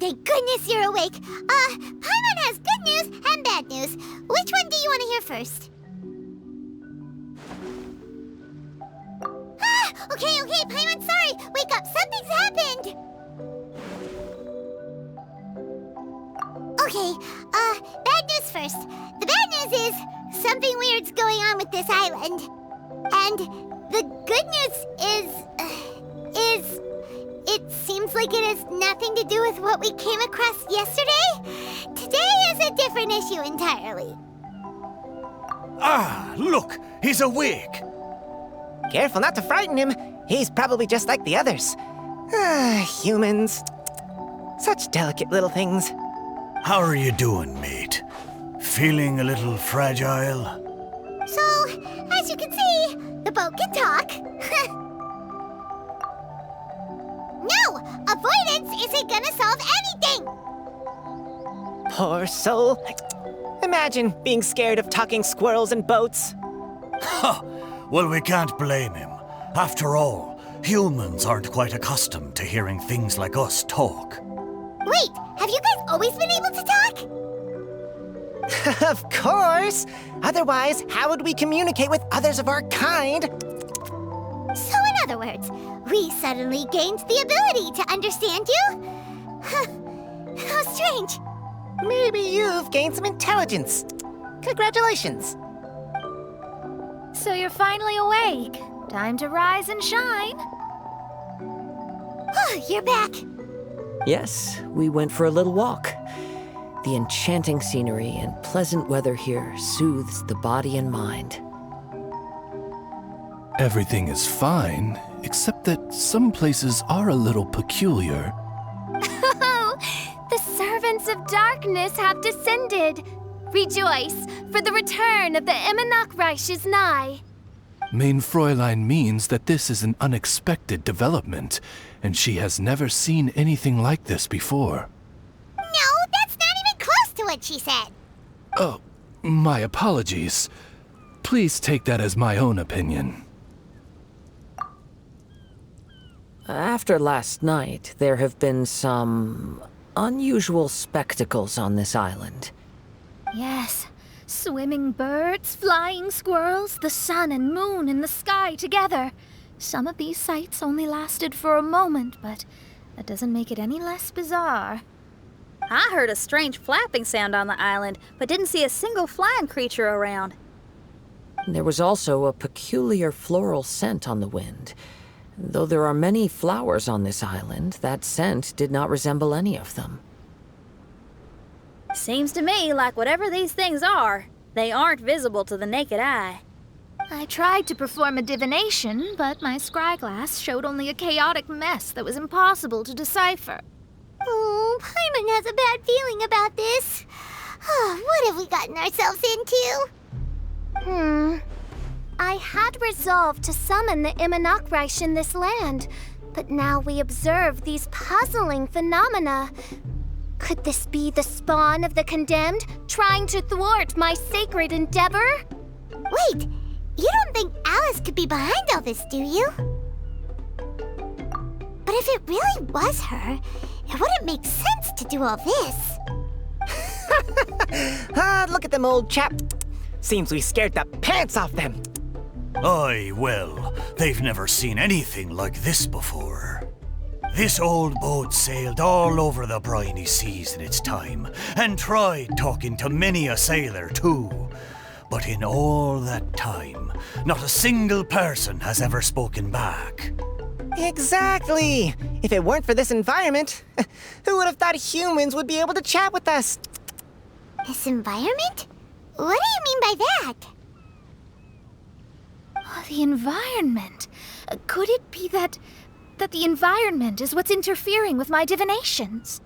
thank goodness you're awake. Paimon has good news and bad news. Which one do you want to hear first? Okay, Paimon, sorry. Wake up, something's happened. Okay, bad news first. The bad news is something weird's going on with this island. And the good news is it seems like it has nothing to do with what we came across yesterday. Today is a different issue entirely. Ah, look, he's awake. Careful not to frighten him. He's probably just like the others. Humans. Such delicate little things. How are you doing, mate? Feeling a little fragile? So, as you can see, the boat can talk. No! Avoidance isn't gonna solve anything! Poor soul. Imagine being scared of talking squirrels and boats. Ha! Well, we can't blame him. After all, humans aren't quite accustomed to hearing things like us talk. Wait, have you guys always been able to talk? Of course! Otherwise, how would we communicate with others of our kind? So in other words, we suddenly gained the ability to understand you? How strange. Maybe you've gained some intelligence. Congratulations. So you're finally awake. Time to rise and shine. You're back. Yes, we went for a little walk. The enchanting scenery and pleasant weather here soothes the body and mind. Everything is fine, except that some places are a little peculiar. Oh, the servants of darkness have descended. Rejoice, for the return of the Reich is nigh. Mein Fräulein means that this is an unexpected development, and she has never seen anything like this before. No, that's not even close to what she said. Oh, my apologies. Please take that as my own opinion. After last night, there have been some unusual spectacles on this island. Yes, swimming birds, flying squirrels, the sun and moon in the sky together. Some of these sights only lasted for a moment, but that doesn't make it any less bizarre. I heard a strange flapping sound on the island, but didn't see a single flying creature around. There was also a peculiar floral scent on the wind. Though there are many flowers on this island, that scent did not resemble any of them. Seems to me like whatever these things are, they aren't visible to the naked eye. I tried to perform a divination, but my scryglass showed only a chaotic mess that was impossible to decipher. Oh, Paimon has a bad feeling about this. What have we gotten ourselves into? I had resolved to summon the Reich in this land, but now we observe these puzzling phenomena. Could this be the spawn of the condemned, trying to thwart my sacred endeavor? Wait, you don't think Alice could be behind all this, do you? But if it really was her, it wouldn't make sense to do all this. Look at them, old chap. Seems we scared the pants off them. Aye, well, they've never seen anything like this before. This old boat sailed all over the briny seas in its time, and tried talking to many a sailor too. But in all that time, not a single person has ever spoken back. Exactly. If it weren't for this environment, who would have thought humans would be able to chat with us? This environment? What do you mean by that? Oh, the environment. Could it be that the environment is what's interfering with my divinations?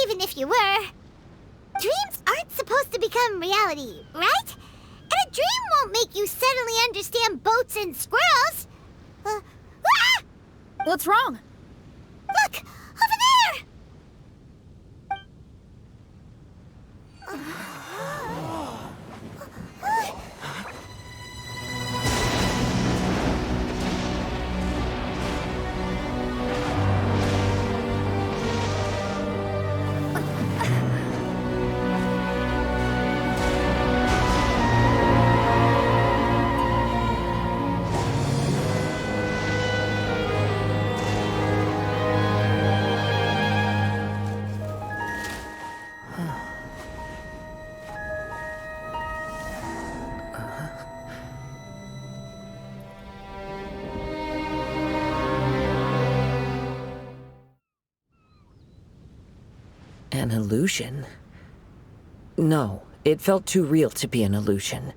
Even if you were, dreams aren't supposed to become reality, right? And a dream won't make you suddenly understand boats and squirrels. What's wrong? Look, over there! An illusion? No, it felt too real to be an illusion.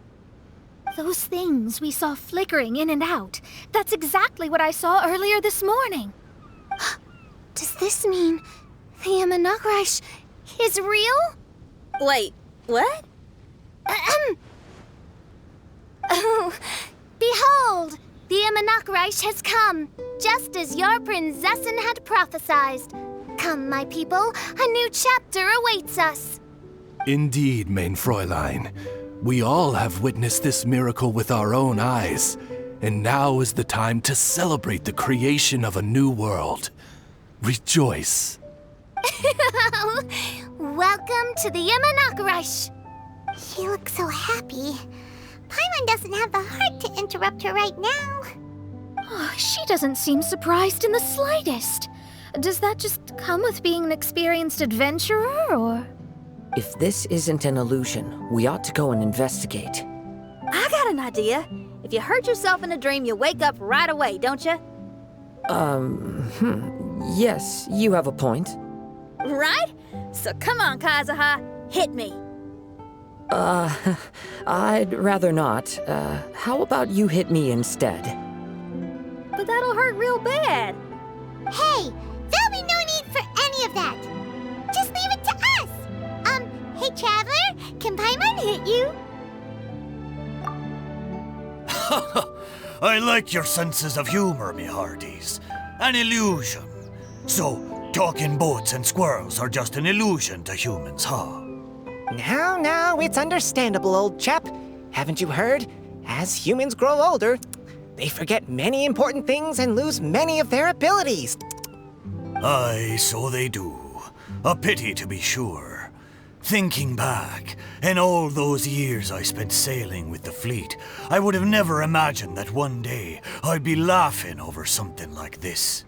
Those things we saw flickering in and out. That's exactly what I saw earlier this morning. Does this mean the Imanakrish is real? Wait, what? Oh, behold! The Imanakrish has come, just as your Prinzessin had prophesied. Come, my people, a new chapter awaits us. Indeed, mein Fräulein. We all have witnessed this miracle with our own eyes, and now is the time to celebrate the creation of a new world. Rejoice. Welcome to the Imanakrish. She looks so happy. Paimon doesn't have the heart to interrupt her right now. Oh, she doesn't seem surprised in the slightest. Does that just come with being an experienced adventurer, or...? If this isn't an illusion, we ought to go and investigate. I got an idea. If you hurt yourself in a dream, you wake up right away, don't you? Yes, you have a point. Right? So come on, Kazuha, hit me. I'd rather not. How about you hit me instead? But that'll hurt real bad. Hey, there'll be no need for any of that. Just leave it to us. Hey, Traveler, can Paimon hit you? I like your senses of humor, me hearties. An illusion. So, talking boats and squirrels are just an illusion to humans, huh? Now, it's understandable, old chap. Haven't you heard? As humans grow older, they forget many important things and lose many of their abilities. Aye, so they do. A pity to be sure. Thinking back, in all those years I spent sailing with the fleet, I would have never imagined that one day I'd be laughing over something like this.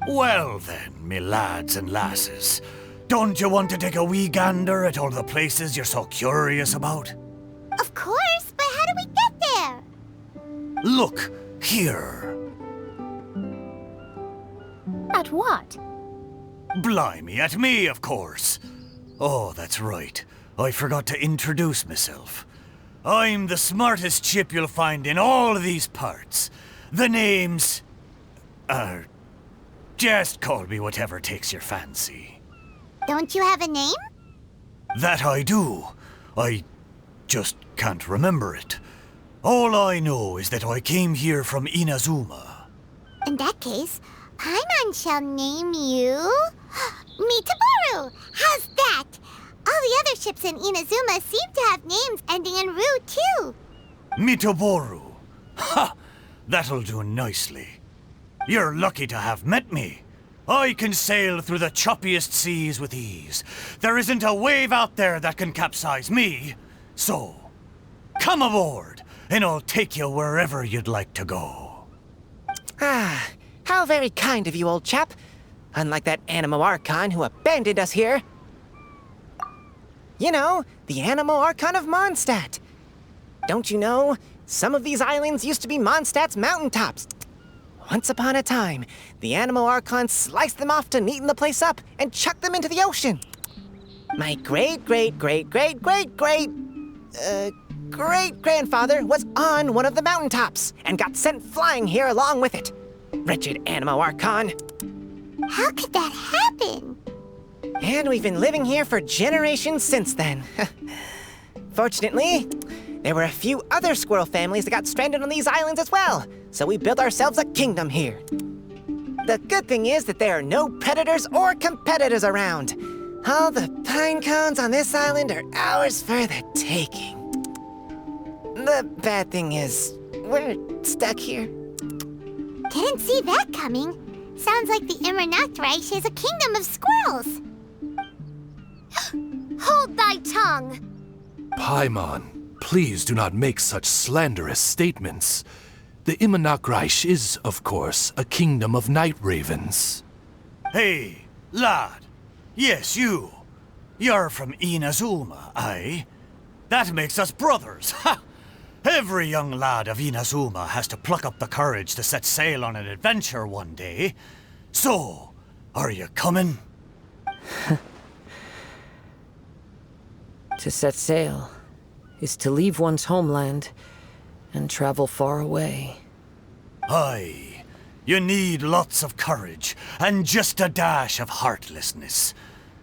Well then, me lads and lasses, don't you want to take a wee gander at all the places you're so curious about? Of course, but how do we get there? Look, here. At what? Blimey, at me, of course. Oh, that's right. I forgot to introduce myself. I'm the smartest chip you'll find in all of these parts. The name's... just call me whatever takes your fancy. Don't you have a name? That I do. I just can't remember it. All I know is that I came here from Inazuma. In that case, Paimon shall name you... Mitaboru! How's that? All the other ships in Inazuma seem to have names ending in Ru, too. Mitaboru. Ha! That'll do nicely. You're lucky to have met me. I can sail through the choppiest seas with ease. There isn't a wave out there that can capsize me. So, come aboard, and I'll take you wherever you'd like to go. Ah, how very kind of you, old chap. Unlike that Animo Archon who abandoned us here. You know, the Animo Archon of Mondstadt. Don't you know, some of these islands used to be Mondstadt's mountaintops. Once upon a time, the Animo Archon sliced them off to neaten the place up and chucked them into the ocean. My great-grandfather was on one of the mountaintops and got sent flying here along with it. Wretched Animo Archon. How could that happen? And we've been living here for generations since then. Fortunately, there were a few other squirrel families that got stranded on these islands as well, so we built ourselves a kingdom here. The good thing is that there are no predators or competitors around. All the pine cones on this island are ours for the taking. The bad thing is, we're stuck here. Didn't see that coming. Sounds like the Imanakrish is a kingdom of squirrels. Hold thy tongue! Paimon, please do not make such slanderous statements. The Imanakrish is, of course, a kingdom of night ravens. Hey, lad. Yes, you. You're from Inazuma, aye? That makes us brothers, ha! Every young lad of Inazuma has to pluck up the courage to set sail on an adventure one day. So, are you coming? To set sail is to leave one's homeland and travel far away. Aye, you need lots of courage and just a dash of heartlessness.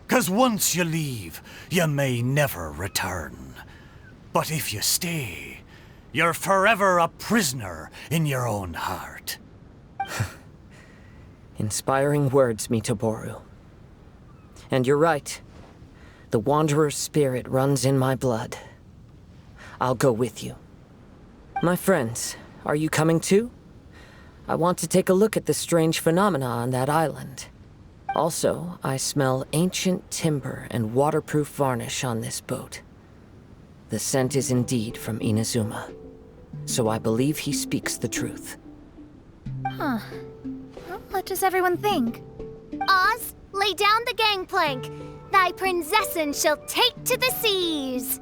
'Cause once you leave, you may never return. But if you stay, you're forever a prisoner in your own heart. Inspiring words, Mitoboru. And you're right. The Wanderer's spirit runs in my blood. I'll go with you. My friends, are you coming too? I want to take a look at the strange phenomena on that island. Also, I smell ancient timber and waterproof varnish on this boat. The scent is indeed from Inazuma, so I believe he speaks the truth. Huh. Well, what does everyone think? Oz, lay down the gangplank. Thy princessin shall take to the seas.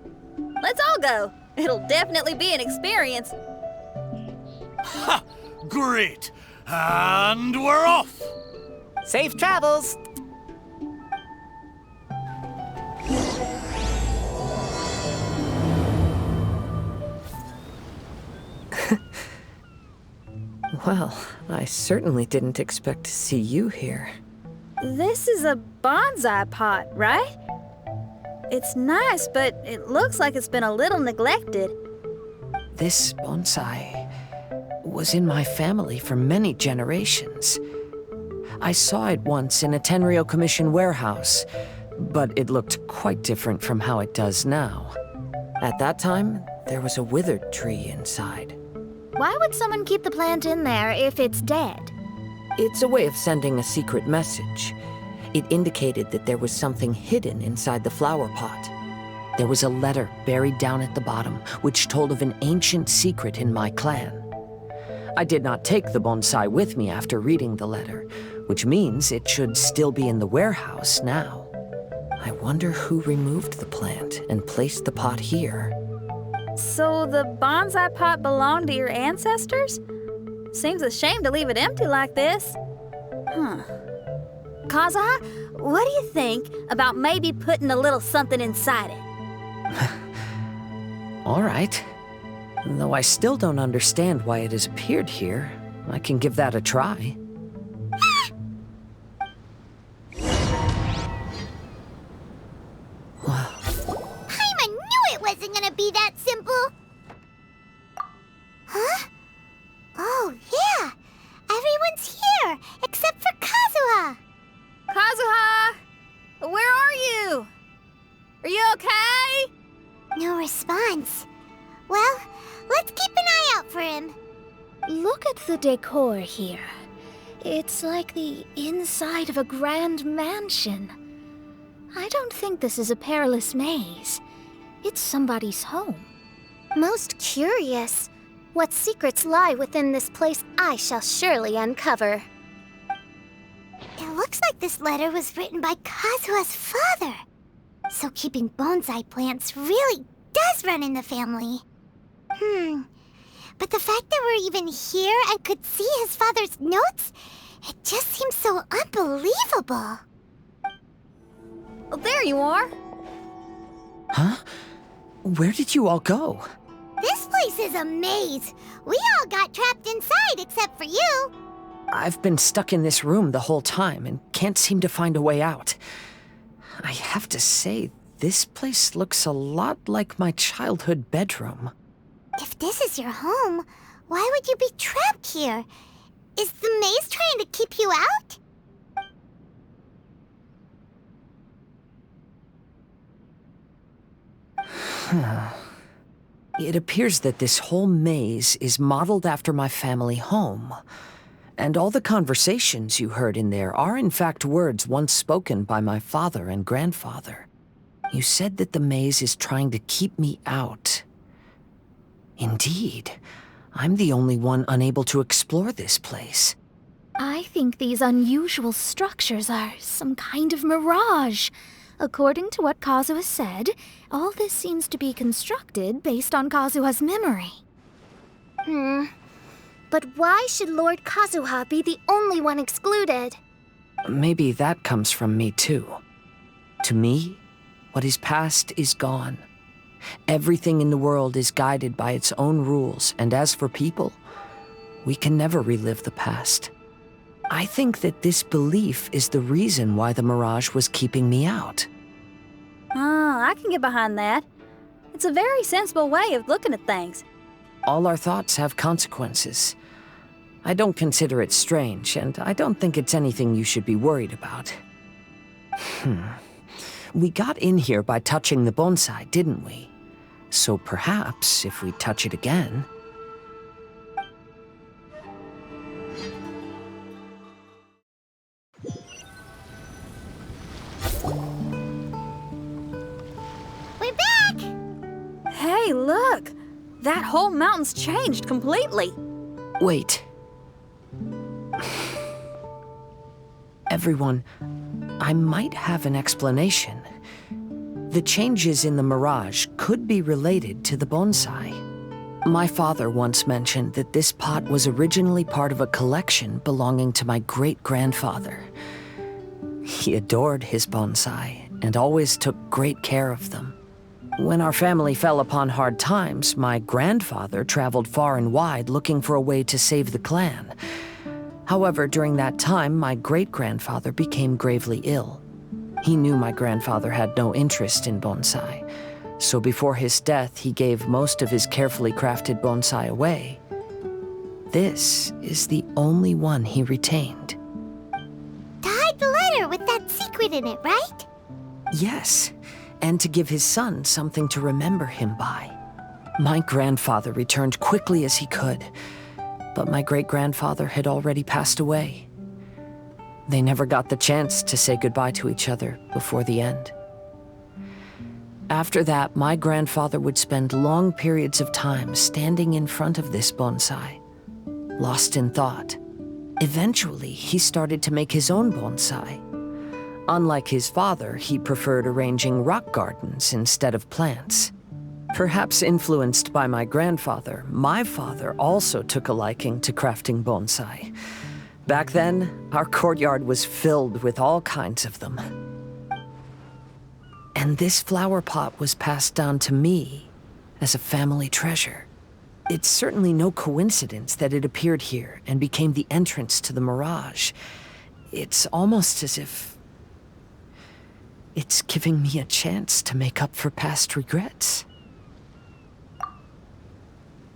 Let's all go. It'll definitely be an experience. Ha! Great! And we're off! Safe travels! Well, I certainly didn't expect to see you here. This is a bonsai pot, right? It's nice, but it looks like it's been a little neglected. This bonsai was in my family for many generations. I saw it once in a Tenryo Commission warehouse, but it looked quite different from how it does now. At that time, there was a withered tree inside. Why would someone keep the plant in there if it's dead? It's a way of sending a secret message. It indicated that there was something hidden inside the flower pot. There was a letter buried down at the bottom, which told of an ancient secret in my clan. I did not take the bonsai with me after reading the letter, which means it should still be in the warehouse now. I wonder who removed the plant and placed the pot here. So the bonsai pot belonged to your ancestors? Seems a shame to leave it empty like this. Kazuha, what do you think about maybe putting a little something inside it? All right. Though I still don't understand why it has appeared here, I can give that a try. Wow. Paimon knew it wasn't gonna be that simple! Huh? Oh, yeah! Everyone's here, except for Kazuha! Kazuha! Where are you? Are you okay? No response. Well, let's keep an eye out for him. Look at the decor here. It's like the inside of a grand mansion. I don't think this is a perilous maze. It's somebody's home. Most curious. What secrets lie within this place I shall surely uncover. It looks like this letter was written by Kazuha's father. So keeping bonsai plants really does run in the family. But the fact that we're even here and could see his father's notes, it just seems so unbelievable. Oh, there you are. Huh? Where did you all go? This place is a maze. We all got trapped inside except for you. I've been stuck in this room the whole time and can't seem to find a way out. I have to say, this place looks a lot like my childhood bedroom. If this is your home, why would you be trapped here? Is the maze trying to keep you out? It appears that this whole maze is modeled after my family home. And all the conversations you heard in there are in fact words once spoken by my father and grandfather. You said that the maze is trying to keep me out. Indeed, I'm the only one unable to explore this place. I think these unusual structures are some kind of mirage. According to what Kazuha said, all this seems to be constructed based on Kazuha's memory. But why should Lord Kazuha be the only one excluded? Maybe that comes from me too. To me, What is past is gone. Everything in the world is guided by its own rules, and as for people, we can never relive the past. I think that this belief is the reason why the Mirage was keeping me out. Oh, I can get behind that. It's a very sensible way of looking at things. All our thoughts have consequences. I don't consider it strange, and I don't think it's anything you should be worried about. We got in here by touching the bonsai, didn't we? So perhaps, if we touch it again... We're back! Hey, look! That whole mountain's changed completely. Wait. Everyone, I might have an explanation. The changes in the Mirage could be related to the bonsai. My father once mentioned that this pot was originally part of a collection belonging to my great-grandfather. He adored his bonsai and always took great care of them. When our family fell upon hard times, my grandfather traveled far and wide looking for a way to save the clan. However, during that time, my great-grandfather became gravely ill. He knew my grandfather had no interest in bonsai, so before his death, he gave most of his carefully crafted bonsai away. This is the only one he retained. To hide the letter with that secret in it, right? Yes, and to give his son something to remember him by. My grandfather returned quickly as he could, but my great-grandfather had already passed away. They never got the chance to say goodbye to each other before the end. After that, my grandfather would spend long periods of time standing in front of this bonsai, lost in thought. Eventually, he started to make his own bonsai. Unlike his father, he preferred arranging rock gardens instead of plants. Perhaps influenced by my grandfather, my father also took a liking to crafting bonsai. Back then, our courtyard was filled with all kinds of them. And this flower pot was passed down to me as a family treasure. It's certainly no coincidence that it appeared here and became the entrance to the Mirage. It's almost as if it's giving me a chance to make up for past regrets.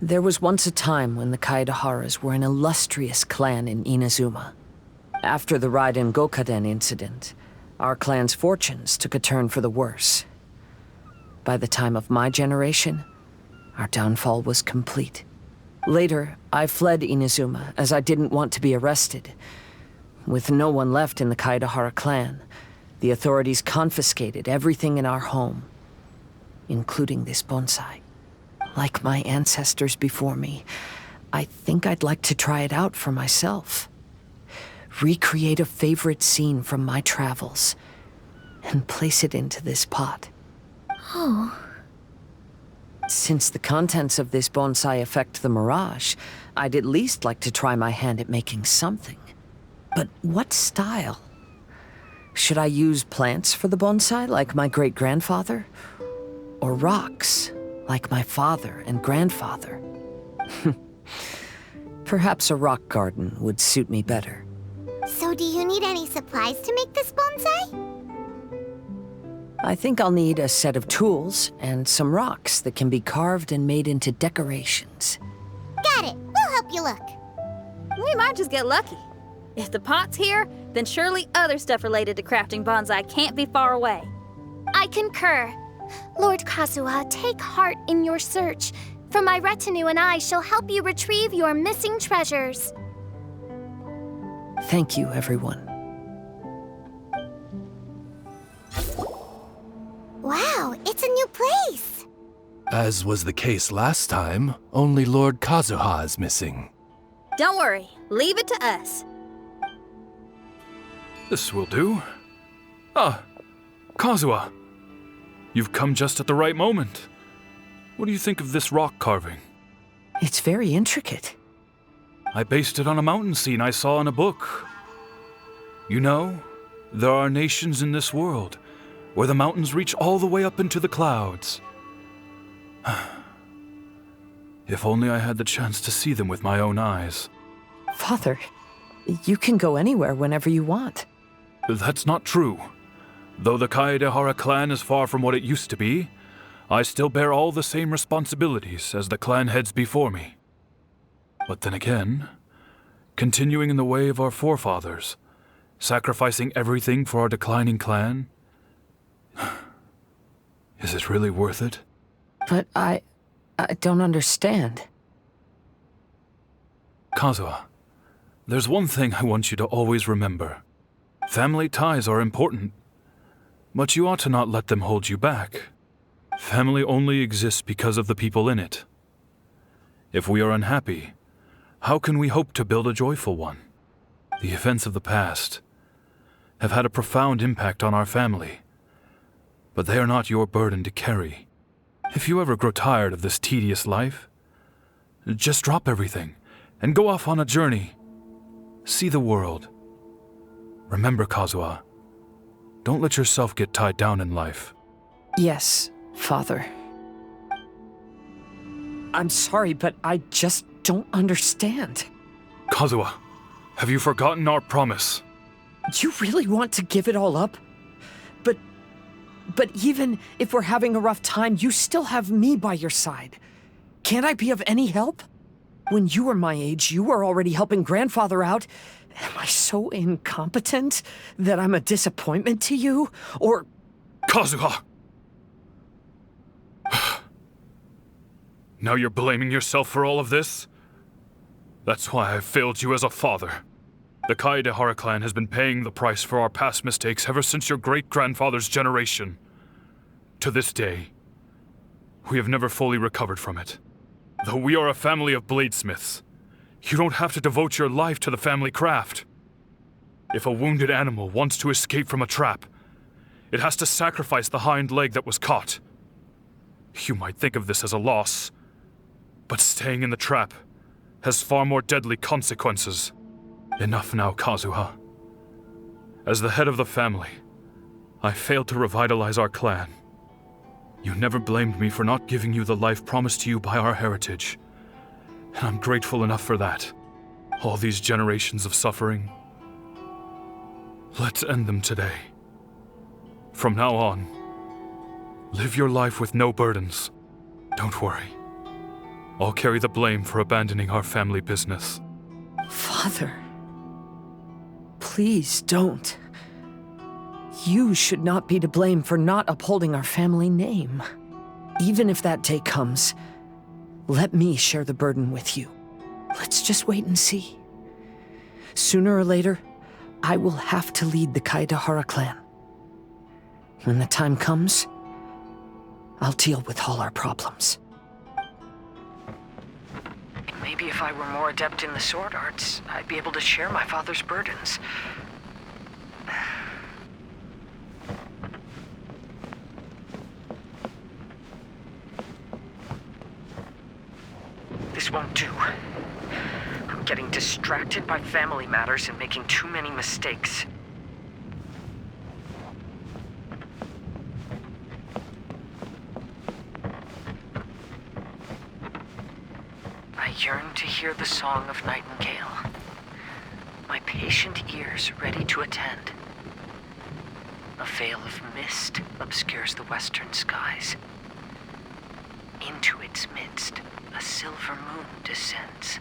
There was once a time when the Kaidaharas were an illustrious clan in Inazuma. After the Raiden Gokaden incident, our clan's fortunes took a turn for the worse. By the time of my generation, our downfall was complete. Later, I fled Inazuma as I didn't want to be arrested. With no one left in the Kaidahara clan, the authorities confiscated everything in our home, including this bonsai. Like my ancestors before me, I think I'd like to try it out for myself. Recreate a favorite scene from my travels, and place it into this pot. Oh. Since the contents of this bonsai affect the Mirage, I'd at least like to try my hand at making something. But what style? Should I use plants for the bonsai, like my great-grandfather? Or rocks, like my father and grandfather? Perhaps a rock garden would suit me better. So do you need any supplies to make this bonsai? I think I'll need a set of tools and some rocks that can be carved and made into decorations. Got it. We'll help you look. We might just get lucky. If the pot's here, then surely other stuff related to crafting bonsai can't be far away. I concur. Lord Kazuha, take heart in your search, for my retinue and I shall help you retrieve your missing treasures. Thank you, everyone. Wow, it's a new place. As was the case last time, only Lord Kazuha is missing. Don't worry, leave it to us. This will do. Ah, Kazuha. You've come just at the right moment. What do you think of this rock carving? It's very intricate. I based it on a mountain scene I saw in a book. You know, there are nations in this world where the mountains reach all the way up into the clouds. If only I had the chance to see them with my own eyes. Father, you can go anywhere whenever you want. That's not true. Though the Kaedehara clan is far from what it used to be, I still bear all the same responsibilities as the clan heads before me. But then again, continuing in the way of our forefathers, sacrificing everything for our declining clan, is it really worth it? But I don't understand. Kazuha, there's one thing I want you to always remember. Family ties are important, but you ought to not let them hold you back. Family only exists because of the people in it. If we are unhappy, how can we hope to build a joyful one? The events of the past have had a profound impact on our family, but they are not your burden to carry. If you ever grow tired of this tedious life, just drop everything and go off on a journey. See the world. Remember, Kazuha, don't let yourself get tied down in life. Yes, Father. I'm sorry, but I just don't understand. Kazuha, have you forgotten our promise? You really want to give it all up? But even if we're having a rough time, you still have me by your side. Can't I be of any help? When you were my age, you were already helping Grandfather out. Am I so incompetent that I'm a disappointment to you? Or... Kazuha! Now you're blaming yourself for all of this? That's why I failed you as a father. The Kaedehara clan has been paying the price for our past mistakes ever since your great-grandfather's generation. To this day, we have never fully recovered from it. Though we are a family of bladesmiths, you don't have to devote your life to the family craft. If a wounded animal wants to escape from a trap, it has to sacrifice the hind leg that was caught. You might think of this as a loss, but staying in the trap has far more deadly consequences. Enough now, Kazuha. As the head of the family, I failed to revitalize our clan. You never blamed me for not giving you the life promised to you by our heritage, and I'm grateful enough for that. All these generations of suffering, let's end them today. From now on, live your life with no burdens. Don't worry. I'll carry the blame for abandoning our family business. Father, please don't. You should not be to blame for not upholding our family name. Even if that day comes, let me share the burden with you. Let's just wait and see. Sooner or later, I will have to lead the Kaedehara clan. When the time comes, I'll deal with all our problems. Maybe if I were more adept in the sword arts, I'd be able to share my father's burdens. This won't do. I'm getting distracted by family matters and making too many mistakes. I yearn to hear the song of nightingale. My patient ears ready to attend. A veil of mist obscures the western skies. Into its midst, a silver moon descends.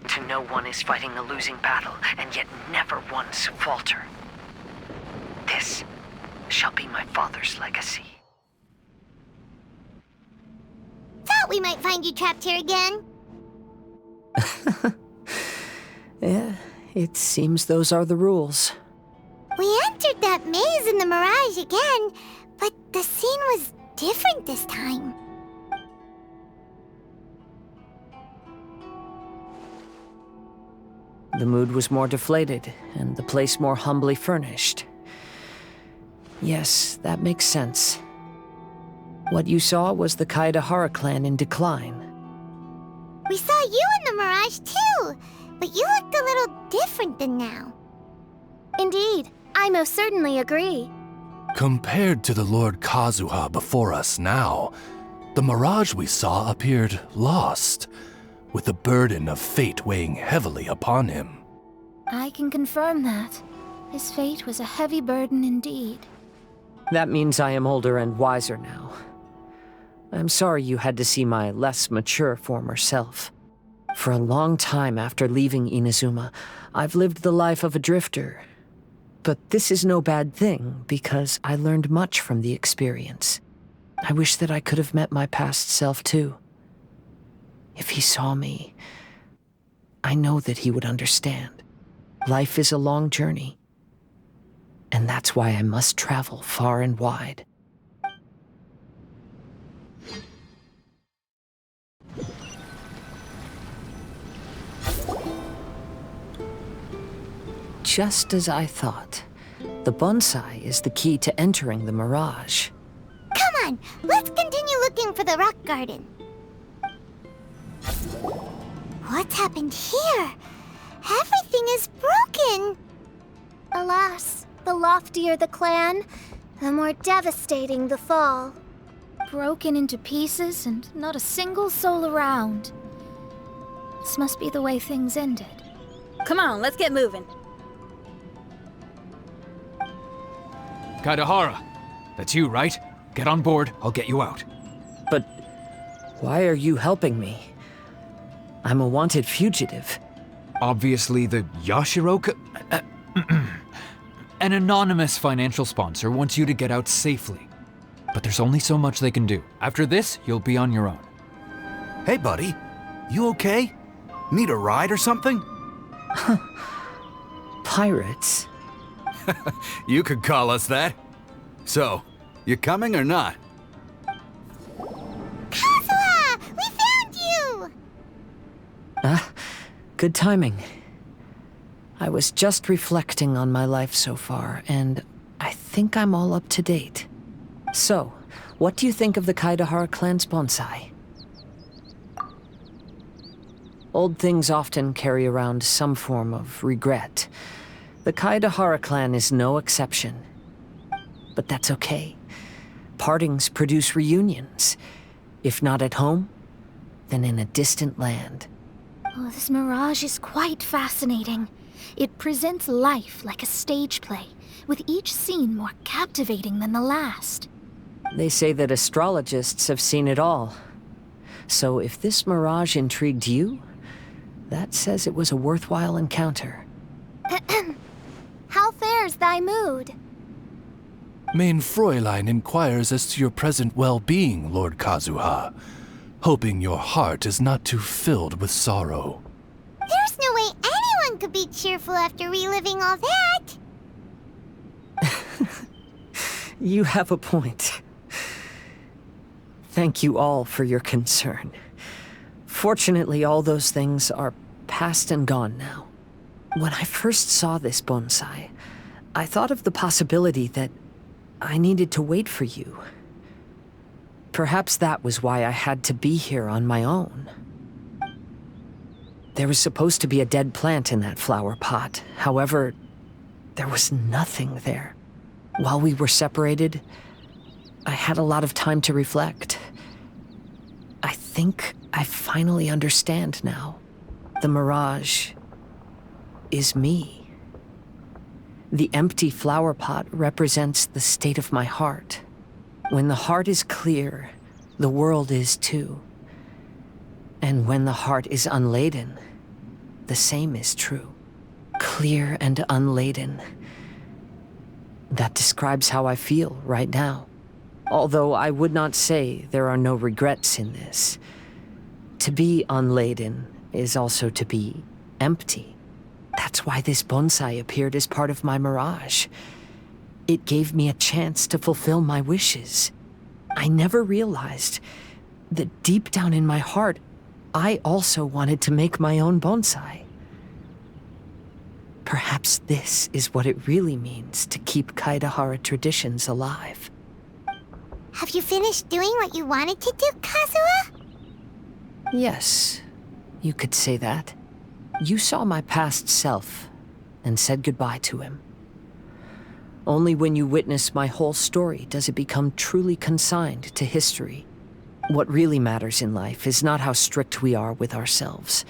To know one is fighting a losing battle, and yet never once falter. This shall be my father's legacy. Thought we might find you trapped here again. Yeah, it seems those are the rules. We entered that maze in the Mirage again, but the scene was different this time. The mood was more deflated, and the place more humbly furnished. Yes, that makes sense. What you saw was the Kaedehara clan in decline. We saw you in the mirage too, but you looked a little different than now. Indeed, I most certainly agree. Compared to the Lord Kazuha before us now, the mirage we saw appeared lost, with the burden of fate weighing heavily upon him. I can confirm that. His fate was a heavy burden indeed. That means I am older and wiser now. I'm sorry you had to see my less mature former self. For a long time after leaving Inazuma, I've lived the life of a drifter. But this is no bad thing, because I learned much from the experience. I wish that I could have met my past self too. If he saw me, I know that he would understand. Life is a long journey, and that's why I must travel far and wide. Just as I thought, the bonsai is the key to entering the mirage. Come on, let's continue looking for the rock garden. What's happened here? Everything is broken. Alas, the loftier the clan, the more devastating the fall. Broken into pieces and not a single soul around. This must be the way things ended. Come on, let's get moving. Kaidahara, that's you, right? Get on board, I'll get you out. But why are you helping me? I'm a wanted fugitive. Obviously the Yashiroka... An anonymous financial sponsor wants you to get out safely. But there's only so much they can do. After this, you'll be on your own. Hey, buddy. You okay? Need a ride or something? Pirates? You could call us that. So, you coming or not? Kazuha! We found you! Good timing. I was just reflecting on my life so far, and I think I'm all up to date. So, what do you think of the Kaidahara clan's bonsai? Old things often carry around some form of regret. The Kaidahara clan is no exception. But that's okay. Partings produce reunions. If not at home, then in a distant land. Oh, this mirage is quite fascinating. It presents life like a stage play, with each scene more captivating than the last. They say that astrologists have seen it all. So if this mirage intrigued you, that says it was a worthwhile encounter. How fares thy mood? Main Fräulein inquires as to your present well-being, Lord Kazuha, hoping your heart is not too filled with sorrow. There's no way anyone could be cheerful after reliving all that. You have a point. Thank you all for your concern. Fortunately, all those things are past and gone now. When I first saw this bonsai, I thought of the possibility that I needed to wait for you. Perhaps that was why I had to be here on my own. There was supposed to be a dead plant in that flower pot. However, there was nothing there. While we were separated, I had a lot of time to reflect. I think I finally understand now. The mirage is me. The empty flower pot represents the state of my heart. When the heart is clear, the world is too. And when the heart is unladen, the same is true. Clear and unladen. That describes how I feel right now. Although I would not say there are no regrets in this. To be unladen is also to be empty. That's why this bonsai appeared as part of my mirage. It gave me a chance to fulfill my wishes. I never realized that deep down in my heart, I also wanted to make my own bonsai. Perhaps this is what it really means to keep Kaidahara traditions alive. Have you finished doing what you wanted to do, Kazuha? Yes, You could say that. You saw my past self and said goodbye to him. Only when you witness my whole story does it become truly consigned to history. What really matters in life is not how strict we are with ourselves,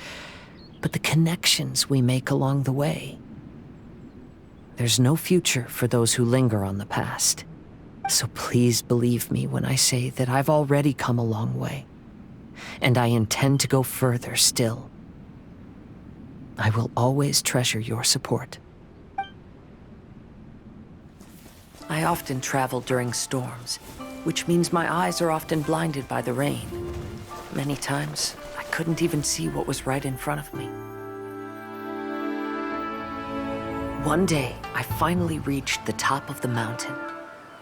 but the connections we make along the way. There's no future for those who linger on the past. So please believe me when I say that I've already come a long way, and I intend to go further still. I will always treasure your support. I often travel during storms, which means my eyes are often blinded by the rain. Many times, I couldn't even see what was right in front of me. One day, I finally reached the top of the mountain.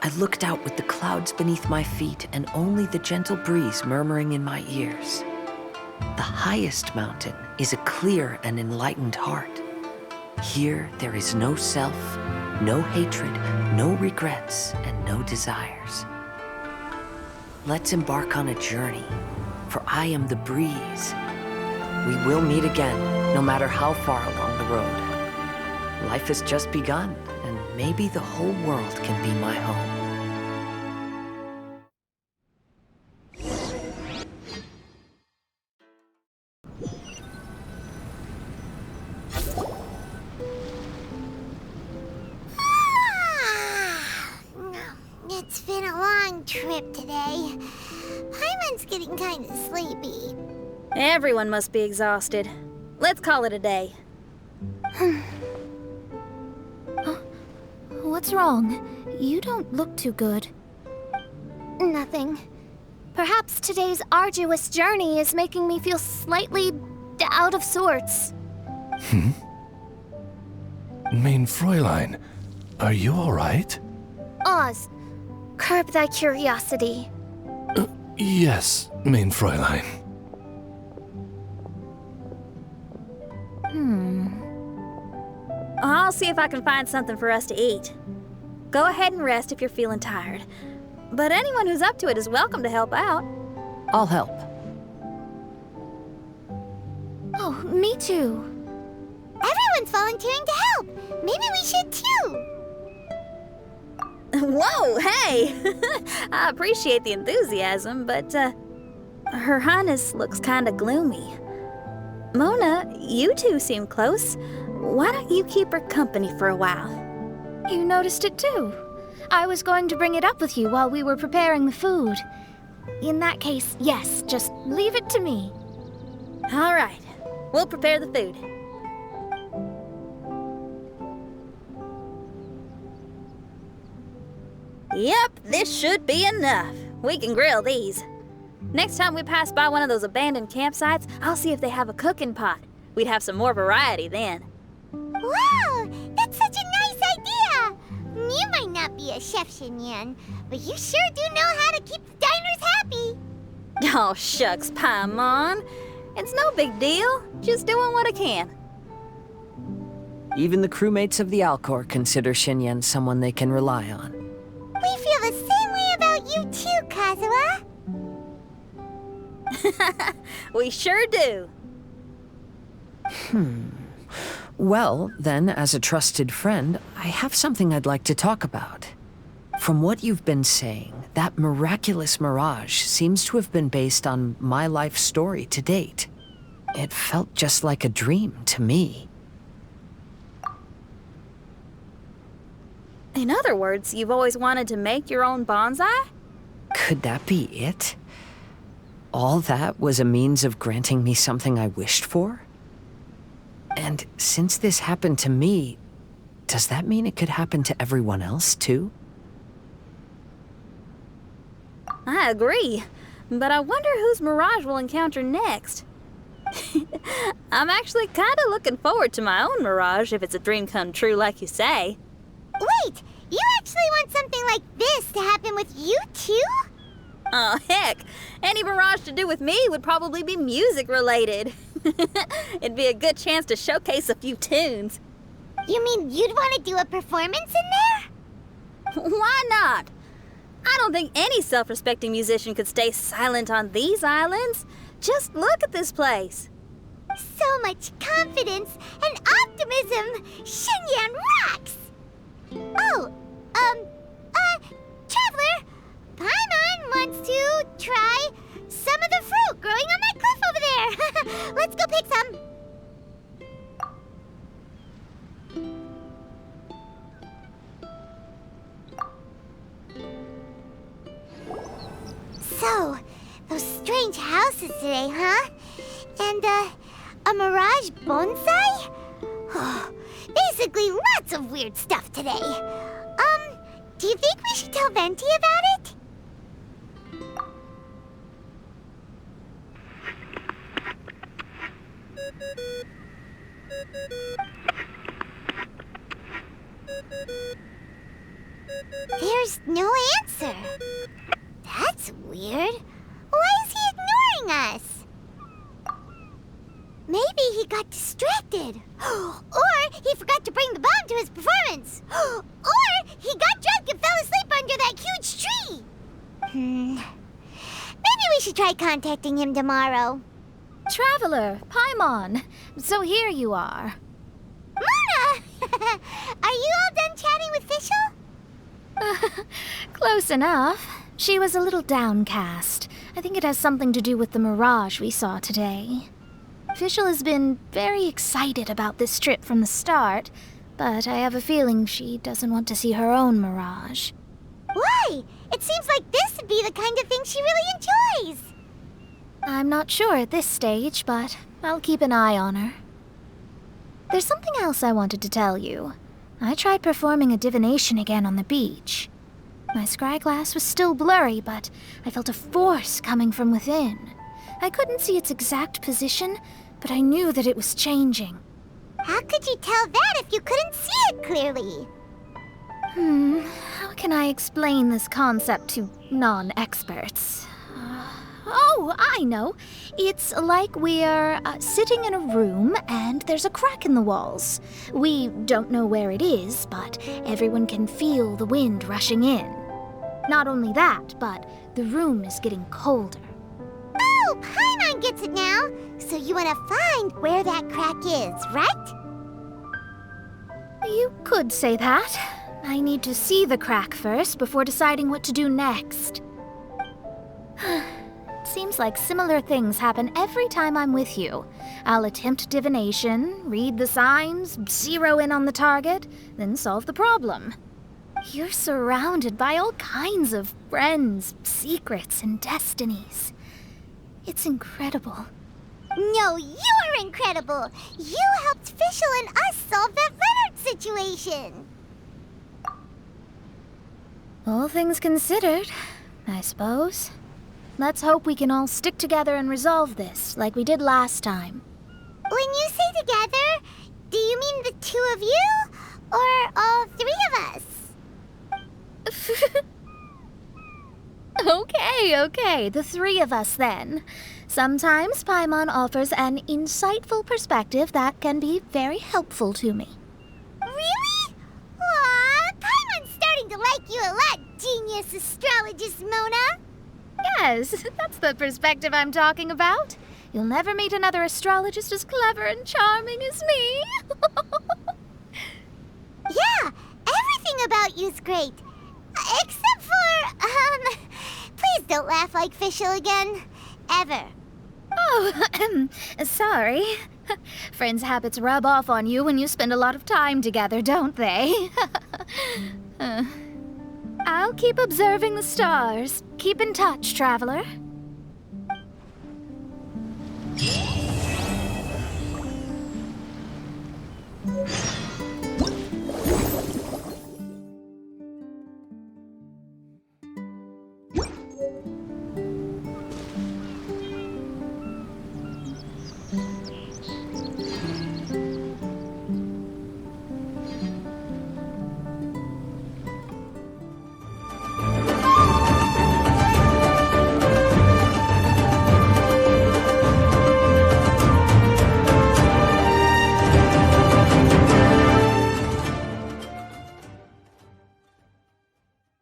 I looked out with the clouds beneath my feet and only the gentle breeze murmuring in my ears. The highest mountain is a clear and enlightened heart. Here, there is no self, no hatred, no regrets, and no desires. Let's embark on a journey, for I am the breeze. We will meet again, no matter how far along the road. Life has just begun, and maybe the whole world can be my home. It's been a long trip today. Paimon's getting kind of sleepy. Everyone must be exhausted. Let's call it a day. What's wrong? You don't look too good. Nothing. Perhaps today's arduous journey is making me feel slightly out of sorts. Main Fräulein, are you all right? Oz, curb thy curiosity. Yes, Main Fräulein. I'll see if I can find something for us to eat. Go ahead and rest if you're feeling tired. But anyone who's up to it is welcome to help out. I'll help. Oh, me too. Everyone's volunteering to help. Maybe we should too. Whoa, hey! I appreciate the enthusiasm, but, Her Highness looks kinda gloomy. Mona, you two seem close. Why don't you keep her company for a while? You noticed it too. I was going to bring it up with you while we were preparing the food. In that case, yes, just leave it to me. All right, we'll prepare the food. Yep, this should be enough. We can grill these. Next time we pass by one of those abandoned campsites, I'll see if they have a cooking pot. We'd have some more variety then. Wow, that's such a nice idea. You might not be a chef, Xinyan, but you sure do know how to keep the diners happy. Oh, shucks, Paimon. It's no big deal. Just doing what I can. Even the crewmates of the Alcor consider Xinyan someone they can rely on. We feel the same way about you too, Kazuha. We sure do. Well, then, as a trusted friend, I have something I'd like to talk about. From what you've been saying, that miraculous mirage seems to have been based on my life story to date. It felt just like a dream to me. In other words, you've always wanted to make your own bonsai? Could that be it? All that was a means of granting me something I wished for? And since this happened to me, does that mean it could happen to everyone else, too? I agree, but I wonder whose mirage we'll encounter next. I'm actually kinda looking forward to my own mirage if it's a dream come true like you say. Wait, you actually want something like this to happen with you too? Oh, heck. Any mirage to do with me would probably be music-related. It'd be a good chance to showcase a few tunes. You mean you'd want to do a performance in there? Why not? I don't think any self-respecting musician could stay silent on these islands. Just look at this place. So much confidence and optimism! Xinyan rocks! Oh, Traveler, Paimon wants to try some of the fruit growing on that cliff over there. Let's go pick some. So, those strange houses today, huh? And, a mirage bonsai? Oh, basically lots of weird stuff today. Do you think we should tell Venti about it? There's no answer. That's weird. Why is he ignoring us? Maybe he got distracted. Or he forgot to bring the bomb to his performance. Or he got drunk and fell asleep under that huge tree. Maybe we should try contacting him tomorrow. Traveler, Paimon. So here you are. Mona! Are you all done chatting with Fischl? Close enough. She was a little downcast. I think it has something to do with the mirage we saw today. Fischl has been very excited about this trip from the start, but I have a feeling she doesn't want to see her own mirage. Why? It seems like this would be the kind of thing she really enjoys. I'm not sure at this stage, but I'll keep an eye on her. There's something else I wanted to tell you. I tried performing a divination again on the beach. My scryglass was still blurry, but I felt a force coming from within. I couldn't see its exact position, but I knew that it was changing. How could you tell that if you couldn't see it clearly? How can I explain this concept to non-experts? Oh, I know. It's like we're sitting in a room and there's a crack in the walls. We don't know where it is, but everyone can feel the wind rushing in. Not only that, but the room is getting colder. Oh, Paimon gets it now. So you want to find where that crack is, right? You could say that. I need to see the crack first before deciding what to do next. It seems like similar things happen every time I'm with you. I'll attempt divination, read the signs, zero in on the target, then solve the problem. You're surrounded by all kinds of friends, secrets, and destinies. It's incredible. No, you're incredible! You helped Fischl and us solve that Leonard situation! All things considered, I suppose. Let's hope we can all stick together and resolve this, like we did last time. When you say together, do you mean the two of you? Or all three of us? Okay, the three of us then. Sometimes Paimon offers an insightful perspective that can be very helpful to me. Really? Aw, Paimon's starting to like you a lot, genius astrologist Mona. Yes, that's the perspective I'm talking about. You'll never meet another astrologist as clever and charming as me. Yeah, everything about you's great. Except for, please don't laugh like Fischl again. Ever. Oh, sorry. Friends' habits rub off on you when you spend a lot of time together, don't they? I'll keep observing the stars. Keep in touch, traveler.